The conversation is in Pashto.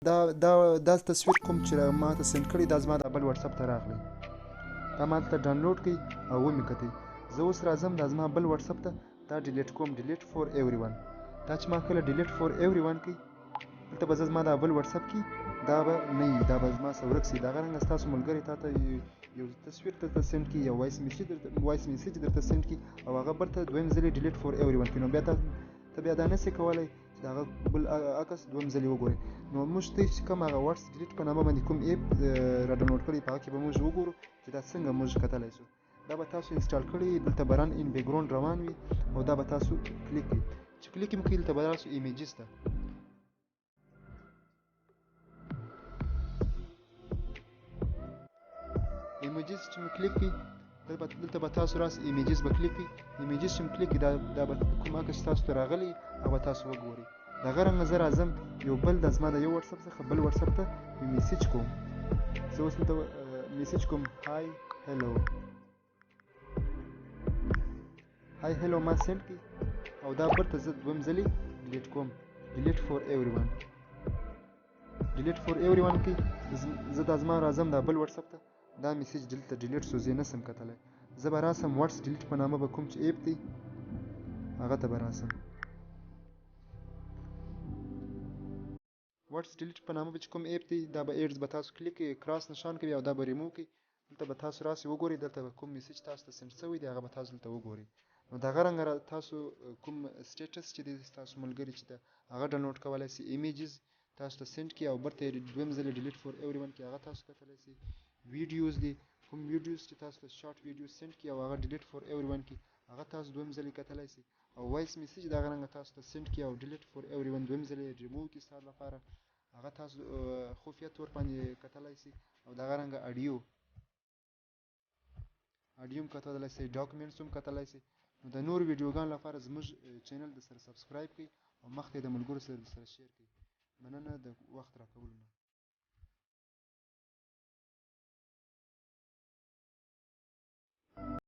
دا تصویر کوم چې ما ته سند کړی دا زما د بل واتساپ ته راغلی دا ما ته ډاونلوډ کړئ او ومې کتئ زه اوس راځم دا زما بل واتساپ ته دا ډیلیټ کوم ډیلیټ فور ایوری ون دا چې ما کله ډیلیټ فور ایوری ون کړئ دلته به زما دا بل واتساپ کې دا به نه وي دا به زما څه ورک شي دغه رنګه ستاسو ملګری تا ته یو تصویر درته سند کړي یو وایس میسیج درته سند کړي او هغه بل ته دویم ځلې ډیلیټ فور ایوری ون کړي نو بیا ته بیا دا نشئ کولی چې د هغه بل عکس دویم ځلې وګورئ نو موږ ته چې کوم هغه واتس ډیلیټ په نامه باندې کوم ایپ را ډاونلوډ کړی په هغه کې به موږ وګورو چې دا څنګه موږ کتلی شو دا به تاسو انسټال کړی دلته به رن ان بیک ګراوند روان وي او دا به تاسو کلیک کړئ چې کلیک یې کړئ دلته به راسو ایمیجز ته ایمیجز چې مې کلیک کړئ دلته به تاسو راسئ ایمیجز به کلیک کړئ ایمیجز چې مې کلیک کړئ دا به کوم عکس تاسو ته راغلی هغه به تاسو وګورئ دغه رنګه زه راځم یو بل د زما د یو واتساپ څخه بل واتساپ ته یو میسیج کوم زه اوس دلته میسیج کوم هاي هلو ما سند کړئ او دا برته زه دویم ځلې ډیلیټ کوم ډیلیټ فور ایوری ون کړئ زه دا زما راځم دا بل واتساپ ته دا میسیج دلته ډیلیټ شو زه یې نشم کتلی زه به راسم واتس ډیلیټ په نامه به کوم چې ایپ دی هغه ته به راسم واتس ډیلیټ په نامه چې کوم ایپ دی دا به ایډز به تاسو کلیک کړئ کراس نشان کوي او دا به ریموو کړئ دلته به تاسو راسئ وګورئ دلته به کوم میسیج تاسو ته سند شوی دی هغه به تاسو دلته وګورئ نو دغه رنګه تاسو کوم سټیټس چې دی تاسو ملګري چې ده هغه ډاونلوډ کولی شئ ایمیجز تاسو ته سند کړي او برته یې دویم ځلې ډیلیټ فور ایوری ون کې هغه تاسو کتلی شئ ویډیوز دي کوم ویډیوز چې تاسو ته شارټ ویډیوز سند کړي او هغه ډیلیټ فور ایوری ون کې هغه تاسو دویم ځلې کتلی شئ او وایس میسیج دغه رنګه تاسو ته سند کړي او ډیلیټ فور ایوری ون دویم ځلې ریموو کړي ستاسو لپاره هغه تاسو خفیه طور باندې کتلی شئ او دغه رنګه اډیو هم کتلی شئ ډاکومنټس هم کتلی شئ نو د نور ویډیوګانو لپاره زموږ چینل د سره سبسکرایب کړئ او مخته د ملګرو سره شیر کړئ مننه د وخت راکولو نه